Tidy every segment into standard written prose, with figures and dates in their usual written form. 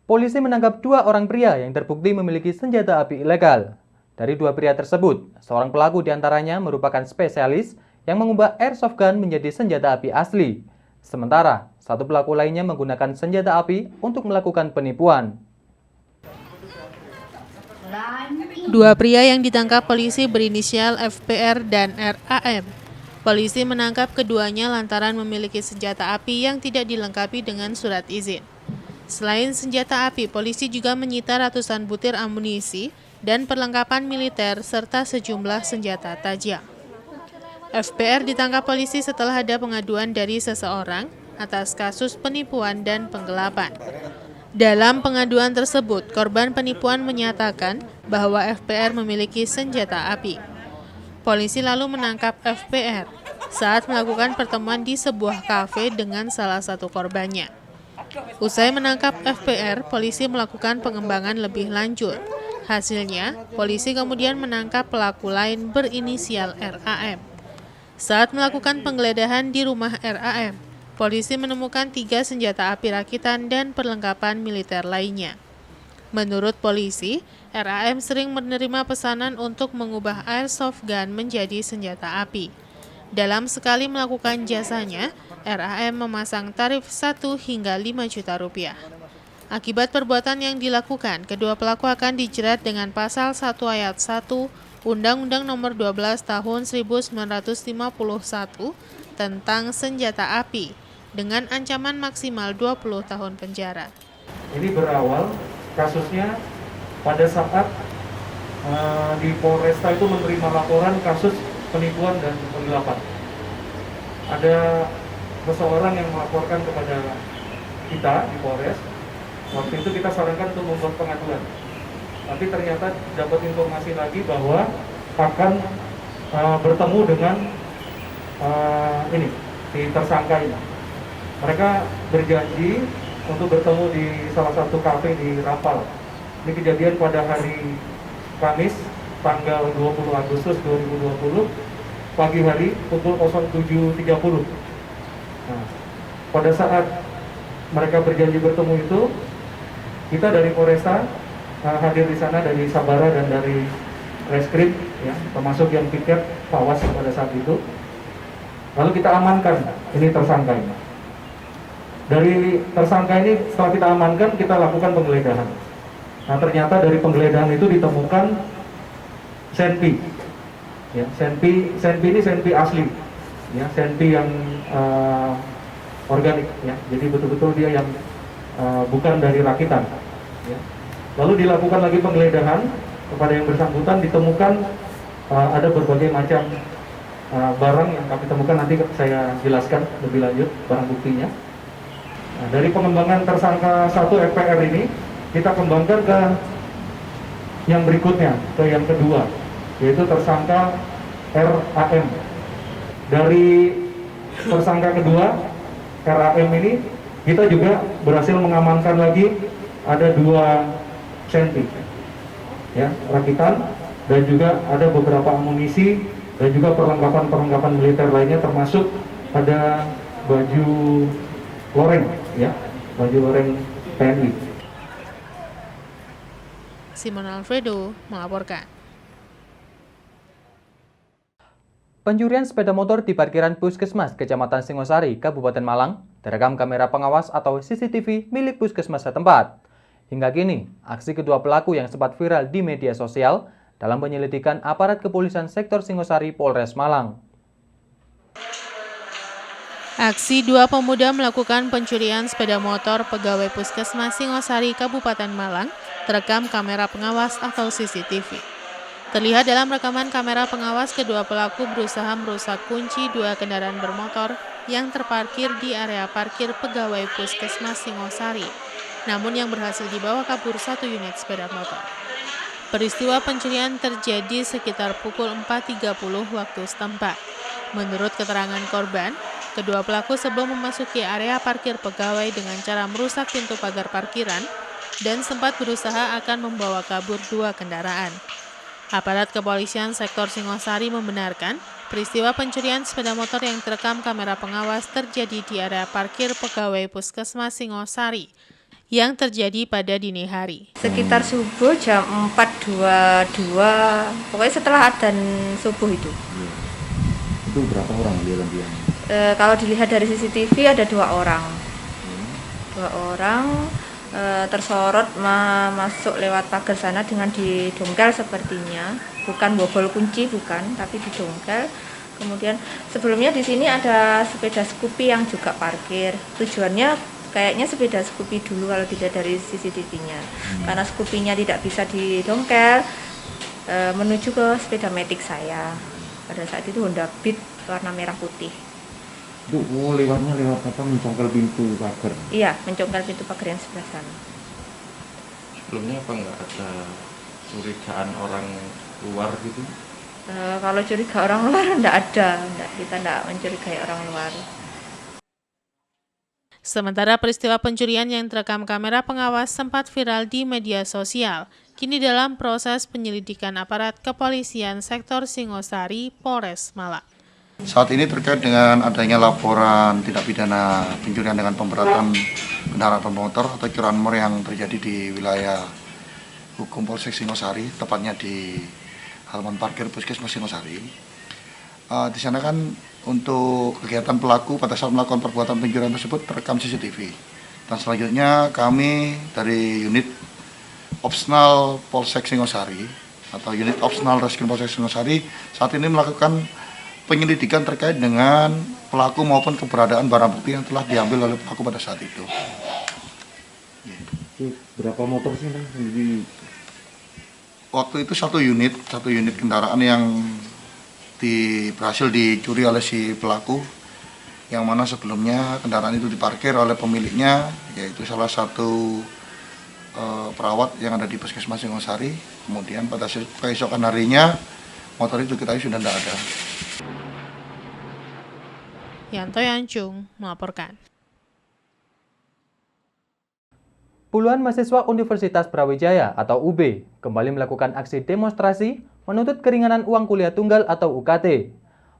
Polisi menangkap 2 orang pria yang terbukti memiliki senjata api ilegal. Dari 2 pria tersebut, seorang pelaku diantaranya merupakan spesialis yang mengubah airsoft gun menjadi senjata api asli. Sementara, satu pelaku lainnya menggunakan senjata api untuk melakukan penipuan. 2 pria yang ditangkap polisi berinisial FPR dan RAM. Polisi menangkap keduanya lantaran memiliki senjata api yang tidak dilengkapi dengan surat izin. Selain senjata api, polisi juga menyita ratusan butir amunisi dan perlengkapan militer serta sejumlah senjata tajam. FPR ditangkap polisi setelah ada pengaduan dari seseorang atas kasus penipuan dan penggelapan. Dalam pengaduan tersebut, korban penipuan menyatakan bahwa FPR memiliki senjata api. Polisi lalu menangkap FPR saat melakukan pertemuan di sebuah kafe dengan salah satu korbannya. Usai menangkap FPR, polisi melakukan pengembangan lebih lanjut. Hasilnya, polisi kemudian menangkap pelaku lain berinisial RAM. Saat melakukan penggeledahan di rumah RAM, polisi menemukan 3 senjata api rakitan dan perlengkapan militer lainnya. Menurut polisi, RAM sering menerima pesanan untuk mengubah airsoft gun menjadi senjata api. Dalam sekali melakukan jasanya, RAM memasang tarif 1 hingga 5 juta rupiah. Akibat perbuatan yang dilakukan, kedua pelaku akan dijerat dengan pasal 1 ayat 1 Undang-Undang Nomor 12 Tahun 1951 tentang senjata api dengan ancaman maksimal 20 tahun penjara. Ini berawal kasusnya pada saat di Polresta itu menerima laporan kasus penipuan dan penggelapan. Ada seseorang yang melaporkan kepada kita di Polres. Waktu itu kita sarankan untuk membuat pengaduan. Tapi ternyata dapat informasi lagi bahwa akan bertemu dengan si tersangka ini. Mereka berjanji untuk bertemu di salah satu kafe di Rapal. Ini kejadian pada hari Kamis, tanggal 20 Agustus 2020, pagi hari pukul 07.30. Nah, pada saat mereka berjanji bertemu itu, kita dari Polresta hadir di sana dari Sabara dan dari Reskrim, ya, termasuk yang piket Pawas pada saat itu. Lalu kita amankan ini tersangka ini. Dari tersangka ini setelah kita amankan, kita lakukan penggeledahan. Nah, ternyata dari penggeledahan itu ditemukan senpi. Ya, senpi ini senpi asli. Ya, senpi yang organik, ya. Jadi betul-betul dia yang bukan dari rakitan. Ya. Lalu dilakukan lagi penggeledahan kepada yang bersangkutan, ditemukan ada berbagai macam barang yang kami temukan, nanti saya jelaskan lebih lanjut barang buktinya. Nah, dari pengembangan tersangka 1 FPR ini, kita kembangkan ke yang berikutnya, ke yang kedua, yaitu tersangka RAM. Dari tersangka kedua, RAM ini, kita juga berhasil mengamankan lagi ada 2 senpi, ya, rakitan, dan juga ada beberapa amunisi dan juga perlengkapan militer lainnya, termasuk ada baju loreng, ya, baju loreng TNI. Simon Alfredo melaporkan. Pencurian sepeda motor di parkiran Puskesmas Kecamatan Singosari, Kabupaten Malang, terekam kamera pengawas atau CCTV milik Puskesmas setempat. Hingga kini, aksi kedua pelaku yang sempat viral di media sosial dalam penyelidikan aparat kepolisian sektor Singosari Polres Malang. Aksi 2 pemuda melakukan pencurian sepeda motor pegawai Puskesmas Singosari, Kabupaten Malang, terekam kamera pengawas atau CCTV. Terlihat dalam rekaman kamera pengawas, kedua pelaku berusaha merusak kunci 2 kendaraan bermotor yang terparkir di area parkir pegawai Puskesmas Singosari, namun yang berhasil dibawa kabur 1 unit sepeda motor. Peristiwa pencurian terjadi sekitar pukul 4.30 waktu setempat. Menurut keterangan korban, kedua pelaku sebelum memasuki area parkir pegawai dengan cara merusak pintu pagar parkiran dan sempat berusaha akan membawa kabur 2 kendaraan. Aparat kepolisian sektor Singosari membenarkan peristiwa pencurian sepeda motor yang terekam kamera pengawas terjadi di area parkir pegawai Puskesmas Singosari yang terjadi pada dini hari. Sekitar subuh jam 4.22, pokoknya setelah adzan subuh itu. Itu berapa orang dia? Kalau dilihat dari CCTV ada 2 orang. 2 orang tersorot masuk lewat pagar sana dengan didongkel sepertinya. Bukan bobol kunci, bukan, tapi didongkel. Kemudian sebelumnya di sini ada sepeda Scoopy yang juga parkir. Tujuannya kayaknya sepeda Scoopy dulu kalau tidak dari CCTV-nya. Karena Scoopy-nya tidak bisa didongkel, menuju ke sepeda Matic saya. Pada saat itu Honda Beat warna merah putih. Itu lewatnya lewat apa? Mencongkel pintu pagar? Iya, mencongkel pintu pagar yang sebelah sana. Sebelumnya apa nggak ada curigaan orang luar gitu? Kalau curiga orang luar enggak ada, kita enggak mencurigai orang luar. Sementara peristiwa pencurian yang terekam kamera pengawas sempat viral di media sosial, kini dalam proses penyelidikan aparat kepolisian sektor Singosari, Polres Malang. Saat ini terkait dengan adanya laporan tindak pidana pencurian dengan pemberatan kendaraan bermotor atau curanmor yang terjadi di wilayah hukum Polsek Singosari, tepatnya di halaman parkir Puskesmas Singosari. Di sana kan untuk kegiatan pelaku pada saat melakukan perbuatan pencurian tersebut terekam CCTV. Dan selanjutnya kami dari unit Opsnal Polsek Singosari atau unit Opsnal Reskrim Polsek Singosari saat ini melakukan penyelidikan terkait dengan pelaku maupun keberadaan barang bukti yang telah diambil oleh pelaku pada saat itu. Itu berapa motor sih Bang? Waktu itu satu unit kendaraan yang berhasil dicuri oleh si pelaku, yang mana sebelumnya kendaraan itu diparkir oleh pemiliknya, yaitu salah satu perawat yang ada di Puskesmas Singosari. Kemudian pada keesokan harinya motor itu kita sudah tidak ada. Yanto Yancung melaporkan. Puluhan mahasiswa Universitas Brawijaya atau UB kembali melakukan aksi demonstrasi menuntut keringanan uang kuliah tunggal atau UKT.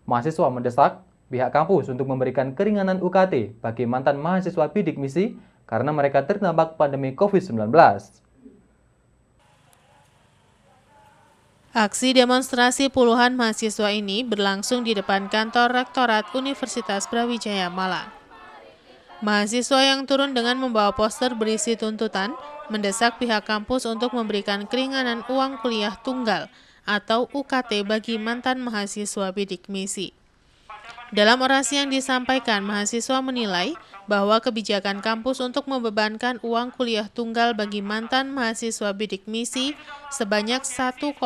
Mahasiswa mendesak pihak kampus untuk memberikan keringanan UKT bagi mantan mahasiswa bidik misi karena mereka terdampak pandemi COVID-19. Aksi demonstrasi puluhan mahasiswa ini berlangsung di depan kantor Rektorat Universitas Brawijaya Malang. Mahasiswa yang turun dengan membawa poster berisi tuntutan mendesak pihak kampus untuk memberikan keringanan uang kuliah tunggal atau UKT bagi mantan mahasiswa bidik misi. Dalam orasi yang disampaikan, mahasiswa menilai bahwa kebijakan kampus untuk membebankan uang kuliah tunggal bagi mantan mahasiswa bidik misi sebanyak 1,2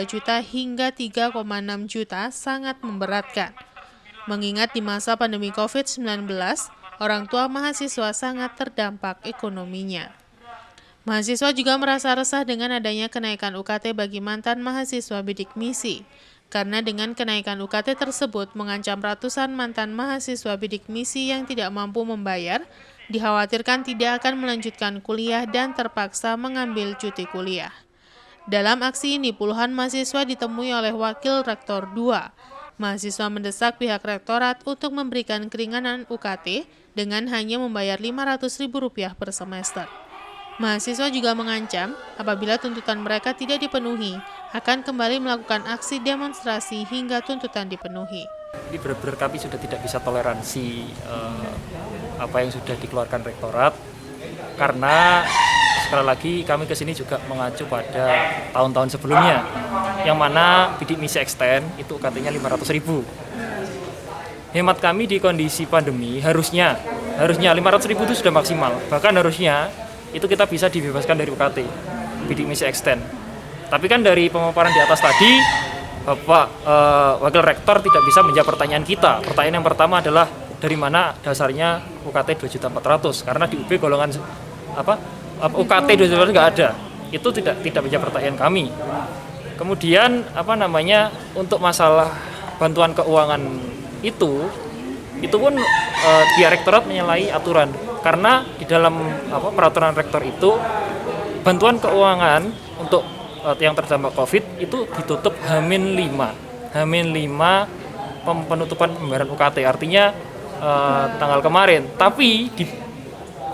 juta hingga 3,6 juta sangat memberatkan. Mengingat di masa pandemi COVID-19, orang tua mahasiswa sangat terdampak ekonominya. Mahasiswa juga merasa resah dengan adanya kenaikan UKT bagi mantan mahasiswa bidik misi, karena dengan kenaikan UKT tersebut mengancam ratusan mantan mahasiswa bidik misi yang tidak mampu membayar, dikhawatirkan tidak akan melanjutkan kuliah dan terpaksa mengambil cuti kuliah. Dalam aksi ini, puluhan mahasiswa ditemui oleh Wakil Rektor 2. Mahasiswa mendesak pihak rektorat untuk memberikan keringanan UKT dengan hanya membayar Rp500.000 per semester. Mahasiswa juga mengancam apabila tuntutan mereka tidak dipenuhi, akan kembali melakukan aksi demonstrasi hingga tuntutan dipenuhi. Ini benar-benar kami sudah tidak bisa toleransi apa yang sudah dikeluarkan rektorat, karena sekali lagi kami kesini juga mengacu pada tahun-tahun sebelumnya, yang mana bidik misi extend itu UKT-nya Rp500.000. Hemat kami di kondisi pandemi harusnya Rp500.000 itu sudah maksimal, bahkan harusnya itu kita bisa dibebaskan dari UKT bidik misi extend. Tapi kan dari pemaparan di atas tadi, Bapak Wakil Rektor tidak bisa menjawab pertanyaan kita. Pertanyaan yang pertama adalah dari mana dasarnya UKT 2.400.000, karena di UB golongan UKT 2.400.000 nggak ada. Itu tidak menjawab pertanyaan kami. Kemudian untuk masalah bantuan keuangan itu pun pihak rektorat menyalahi aturan, karena di dalam peraturan rektor itu bantuan keuangan untuk yang terdampak COVID itu ditutup H-5 penutupan pembayaran UKT, artinya tanggal kemarin, tapi di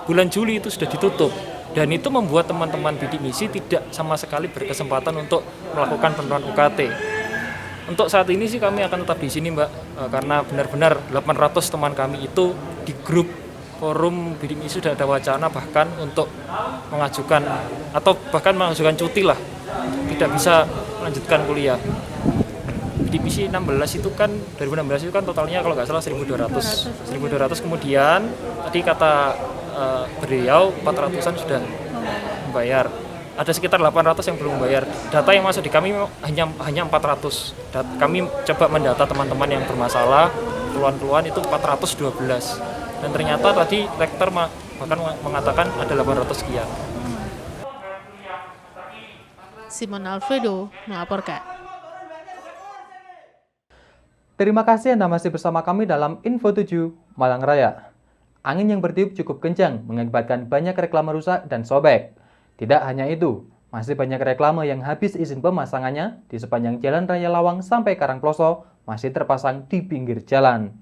bulan Juli itu sudah ditutup. Dan itu membuat teman-teman bidik misi tidak sama sekali berkesempatan untuk melakukan penurunan UKT. Untuk saat ini sih kami akan tetap di sini, Mbak, karena benar-benar 800 teman kami itu di grup forum bidik misi sudah ada wacana bahkan untuk mengajukan atau bahkan mengajukan cuti lah, tidak bisa melanjutkan kuliah. Bidik misi 16 itu kan 2016 itu kan totalnya kalau nggak salah 1.200 kemudian tadi kata beliau 400-an sudah membayar. Ada sekitar 800 yang belum membayar. Data yang masuk di kami hanya 400. Kami coba mendata teman-teman yang bermasalah, keluhan-keluhan itu 412. Dan ternyata tadi rektor bahkan mengatakan ada 800 sekian. Simon Alfredo melaporkan. Terima kasih Anda masih bersama kami dalam Info 7 Malang Raya. Angin yang bertiup cukup kencang mengakibatkan banyak reklame rusak dan sobek. Tidak hanya itu, masih banyak reklame yang habis izin pemasangannya di sepanjang Jalan Raya Lawang sampai Karangploso masih terpasang di pinggir jalan.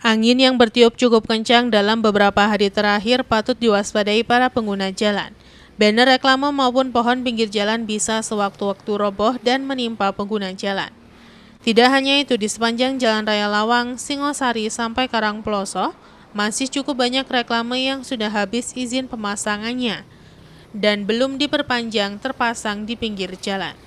Angin yang bertiup cukup kencang dalam beberapa hari terakhir patut diwaspadai para pengguna jalan. Banner reklame maupun pohon pinggir jalan bisa sewaktu-waktu roboh dan menimpa pengguna jalan. Tidak hanya itu, di sepanjang Jalan Raya Lawang, Singosari sampai Karangploso, masih cukup banyak reklame yang sudah habis izin pemasangannya dan belum diperpanjang terpasang di pinggir jalan.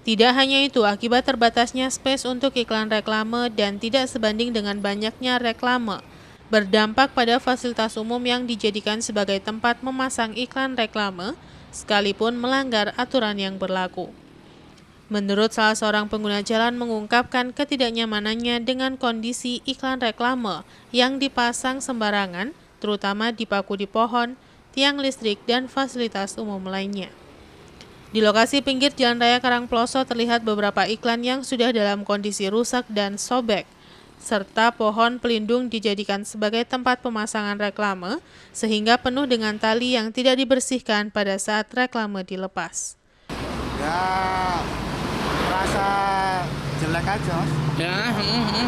Tidak hanya itu, akibat terbatasnya space untuk iklan reklame dan tidak sebanding dengan banyaknya reklame, berdampak pada fasilitas umum yang dijadikan sebagai tempat memasang iklan reklame, sekalipun melanggar aturan yang berlaku. Menurut salah seorang pengguna jalan mengungkapkan ketidaknyamanannya dengan kondisi iklan reklame yang dipasang sembarangan, terutama dipaku di pohon, tiang listrik, dan fasilitas umum lainnya. Di lokasi pinggir Jalan Raya Karangploso terlihat beberapa iklan yang sudah dalam kondisi rusak dan sobek, serta pohon pelindung dijadikan sebagai tempat pemasangan reklame, sehingga penuh dengan tali yang tidak dibersihkan pada saat reklame dilepas. Ya, rasa jelek aja, Mas. Ya,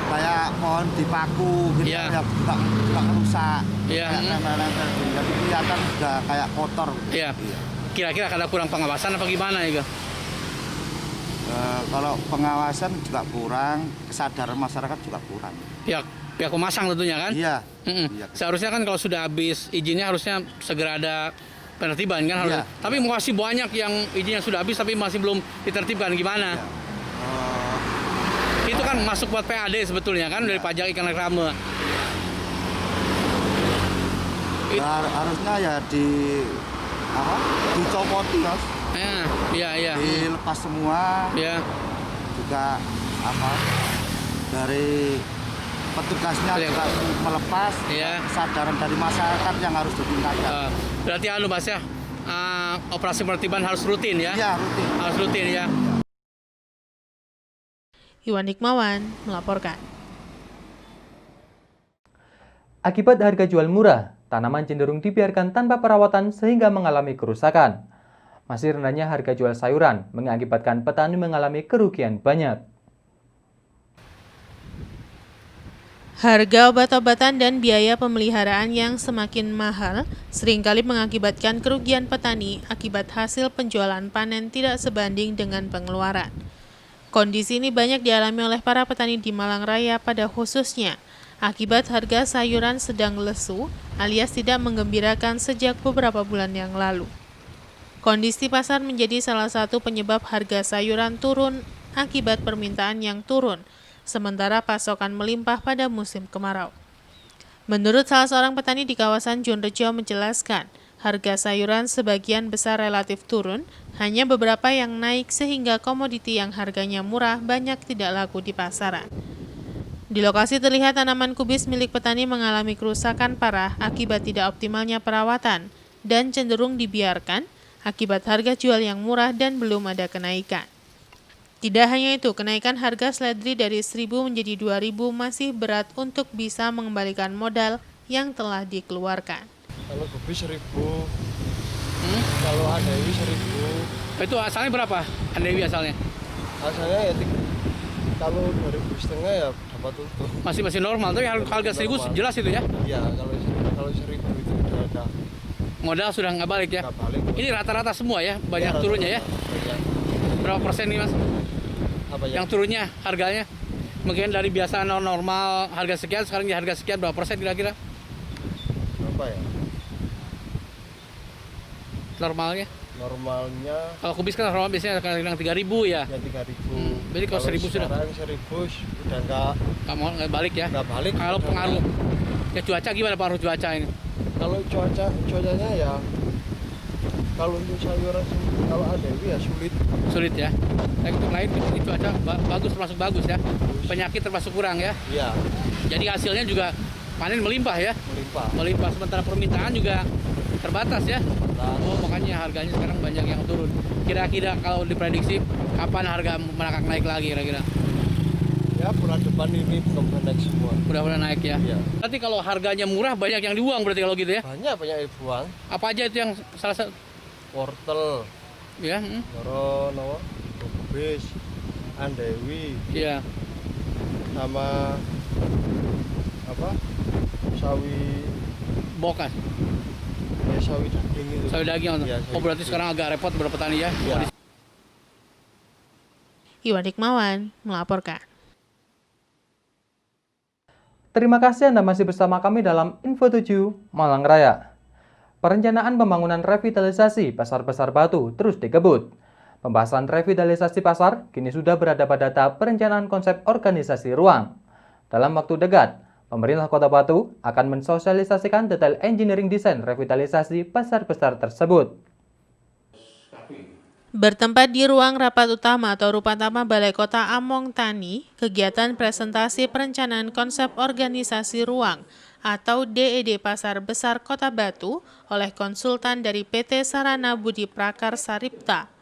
Kayak pohon dipaku gitu, Ya. ya nggak rusak. Ya, Kayak nempel-nempel gitu. Jadi kelihatan sudah kayak kotor. Iya. Kira-kira ada kurang pengawasan apa gimana ya? Kalau pengawasan juga kurang, kesadaran masyarakat juga kurang. Pihak pemasang tentunya kan? Iya. Iya. Seharusnya kan kalau sudah habis izinnya harusnya segera ada penertiban kan harusnya. Iya. Tapi masih banyak yang izinnya sudah habis tapi masih belum ditertibkan gimana? Iya. Itu kan masuk buat PAD sebetulnya kan dari pajak ikan reklame. Harusnya ya dicopoti, Mas. Iya. Dilepas semua. Iya. Juga dari petugasnya juga melepas. Iya. Kesadaran dari masyarakat yang harus ditingkatkan. Berarti Mas ya, operasi penertiban harus rutin ya? Iya, rutin. Harus rutin ya. Iwan Hikmawan melaporkan. Akibat harga jual murah, tanaman cenderung dibiarkan tanpa perawatan sehingga mengalami kerusakan. Masih rendahnya harga jual sayuran mengakibatkan petani mengalami kerugian banyak. Harga obat-obatan dan biaya pemeliharaan yang semakin mahal seringkali mengakibatkan kerugian petani akibat hasil penjualan panen tidak sebanding dengan pengeluaran. Kondisi ini banyak dialami oleh para petani di Malang Raya pada khususnya akibat harga sayuran sedang lesu alias tidak menggembirakan sejak beberapa bulan yang lalu. Kondisi pasar menjadi salah satu penyebab harga sayuran turun akibat permintaan yang turun, sementara pasokan melimpah pada musim kemarau. Menurut salah seorang petani di kawasan Jonrejo menjelaskan, harga sayuran sebagian besar relatif turun, hanya beberapa yang naik sehingga komoditi yang harganya murah banyak tidak laku di pasaran. Di lokasi terlihat tanaman kubis milik petani mengalami kerusakan parah akibat tidak optimalnya perawatan dan cenderung dibiarkan akibat harga jual yang murah dan belum ada kenaikan. Tidak hanya itu, kenaikan harga seledri dari 1.000 menjadi 2.000 masih berat untuk bisa mengembalikan modal yang telah dikeluarkan. Kalau kubis 1.000, kalau Andewi 1.000. Itu asalnya berapa? Andewi asalnya? Asalnya ya kalau 2.500 ya dapat utuh. Masih normal, tapi harga 1.000 jelas itu ya? Iya, kalau 1.000 itu Modal sudah nggak balik ya? Nggak balik. Ini rata-rata semua ya, banyak Ya, turunnya ya? Iya. Berapa persen nih Mas? Apa ya? Yang turunnya harganya? Mungkin dari biasa normal harga sekian, sekarang di harga sekian, berapa persen kira-kira? Apa ya? Normalnya? Normalnya Kalau kubis kan normal biasanya kadang-kadang 3.000 ya? ya 3.000. Jadi kalau 1.000 sudah? Sekarang 1.000 udah Nggak balik ya? nggak balik. Kalau Udah pengaruh ya cuaca gimana pengaruh cuaca ini? Kalau cuacanya ya kalau untuk sayuran kalau ada ya Sulit ya. Tapi untuk lain ini cuaca bagus termasuk bagus ya. Penyakit termasuk kurang ya. iya Jadi hasilnya juga panen melimpah ya. melimpah. Sementara permintaan juga terbatas ya. Oh makanya harganya sekarang banyak yang turun. Kira-kira kalau diprediksi kapan harga merangkak naik lagi kira-kira? Ya bulan depan ini benar naik semua. Udah naik ya. Iya. Nanti kalau harganya murah banyak yang dibuang berarti kalau gitu ya. Banyak dibuang. Apa aja itu yang salah satu? Wortel, Ya. nopo, kubis, andewi, Iya. sama apa? Sawi Bokas. ya sawi daging itu. Sawi daging. Iya, Oh berarti sekarang agak repot berpetani ya. Iya. Iwan Hikmawan melaporkan. Terima kasih Anda masih bersama kami dalam Info 7 Malang Raya. Perencanaan pembangunan revitalisasi Pasar Besar Batu terus dikebut. Pembahasan revitalisasi pasar kini sudah berada pada tahap perencanaan konsep organisasi ruang. Dalam waktu dekat, pemerintah Kota Batu akan mensosialisasikan detail engineering desain revitalisasi pasar besar tersebut. Bertempat di ruang rapat utama atau Rupatama Balai Kota Among Tani, kegiatan presentasi perencanaan konsep organisasi ruang atau DED Pasar Besar Kota Batu oleh konsultan dari PT Sarana Budi Prakar Saripta.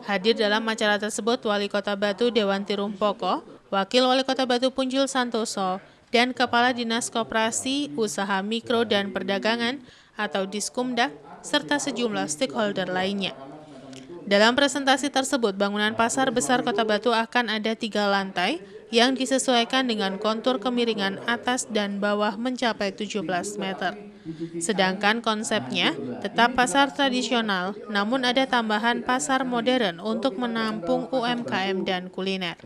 Hadir dalam acara tersebut Wali Kota Batu Dewanti Rumpoko, Wakil Wali Kota Batu Punjul Santoso, dan Kepala Dinas Koperasi, Usaha Mikro dan Perdagangan atau Diskumdak, serta sejumlah stakeholder lainnya. Dalam presentasi tersebut, bangunan Pasar Besar Kota Batu akan ada 3 lantai yang disesuaikan dengan kontur kemiringan atas dan bawah mencapai 17 meter. Sedangkan konsepnya tetap pasar tradisional, namun ada tambahan pasar modern untuk menampung UMKM dan kuliner.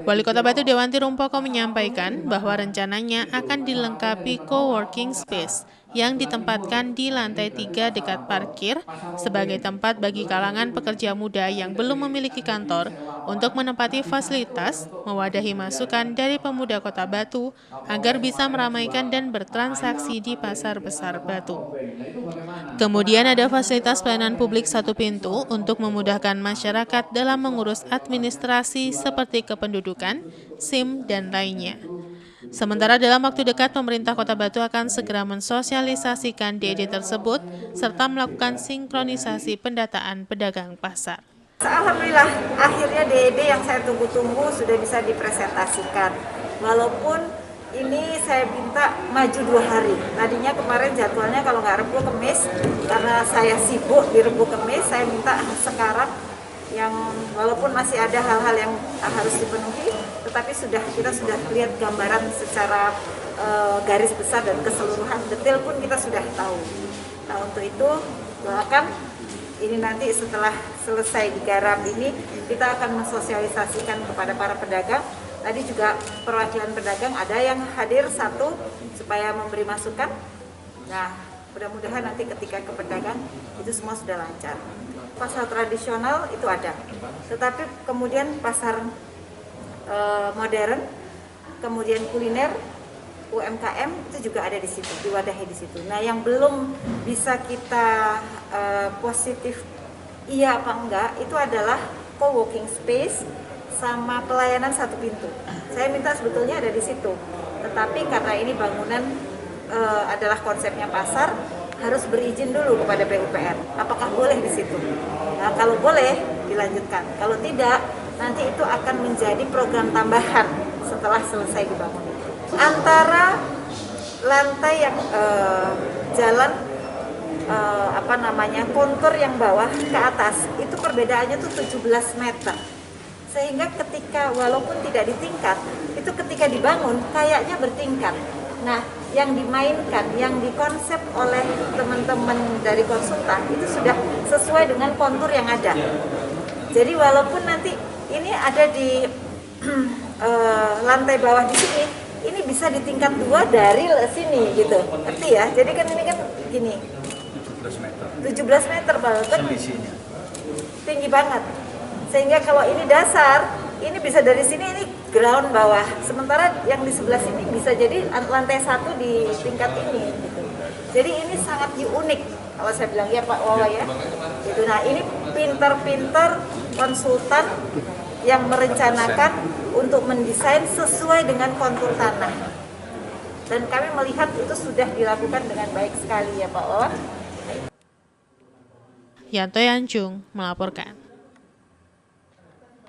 Wali Kota Batu Dewanti Rumpoko menyampaikan bahwa rencananya akan dilengkapi co-working space yang ditempatkan di lantai 3 dekat parkir sebagai tempat bagi kalangan pekerja muda yang belum memiliki kantor untuk menempati fasilitas, mewadahi masukan dari pemuda Kota Batu agar bisa meramaikan dan bertransaksi di Pasar Besar Batu. Kemudian ada fasilitas pelayanan publik 1 pintu untuk memudahkan masyarakat dalam mengurus administrasi seperti kependudukan, SIM, dan lainnya. Sementara dalam waktu dekat, pemerintah Kota Batu akan segera mensosialisasikan DED tersebut serta melakukan sinkronisasi pendataan pedagang pasar. Alhamdulillah, akhirnya DED yang saya tunggu-tunggu sudah bisa dipresentasikan. Walaupun ini saya minta maju 2 hari. Tadinya kemarin jadwalnya kalau nggak Rebo Kemis, karena saya sibuk di Rebo Kemis, saya minta sekarang yang walaupun masih ada hal-hal yang harus dipenuhi, tetapi kita sudah lihat gambaran secara garis besar dan keseluruhan detail pun kita sudah tahu. Nah untuk itu doakan ini nanti setelah selesai digarap ini kita akan mensosialisasikan kepada para pedagang. Tadi juga perwakilan pedagang ada yang hadir 1 supaya memberi masukan. Nah mudah-mudahan nanti ketika ke pedagang itu semua sudah lancar. Pasar tradisional itu ada, tetapi kemudian pasar modern, kemudian kuliner, UMKM itu juga ada di situ, diwadahi di situ. Nah, yang belum bisa kita positif iya apa enggak itu adalah co-working space sama pelayanan 1 pintu. Saya minta sebetulnya ada di situ, tetapi karena ini bangunan adalah konsepnya pasar, harus berizin dulu kepada PUPR. Apakah boleh di situ? Nah, kalau boleh dilanjutkan. Kalau tidak, nanti itu akan menjadi program tambahan setelah selesai dibangun. Antara lantai yang jalan kontur yang bawah ke atas itu perbedaannya tuh 17 meter. Sehingga ketika walaupun tidak ditingkat, itu ketika dibangun kayaknya bertingkat. Nah, yang dimainkan, yang dikonsep oleh teman-teman dari konsultan itu sudah sesuai dengan kontur yang ada. Jadi walaupun nanti ini ada di lantai bawah di sini, ini bisa di tingkat 2 dari sini gitu, ngerti ya? Jadi kan ini kan gini, 17 meter bahkan tinggi banget. Sehingga kalau ini dasar, ini bisa dari sini, ini ground bawah. Sementara yang di sebelah sini bisa jadi lantai 1 di tingkat ini. Gitu. Jadi ini sangat unik kalau saya bilang ya Pak Wawa ya. Gitu. Nah ini pinter-pinter konsultan yang merencanakan untuk mendesain sesuai dengan kontur tanah. Dan kami melihat itu sudah dilakukan dengan baik sekali ya Pak Wawa. Yanto Yanjung melaporkan.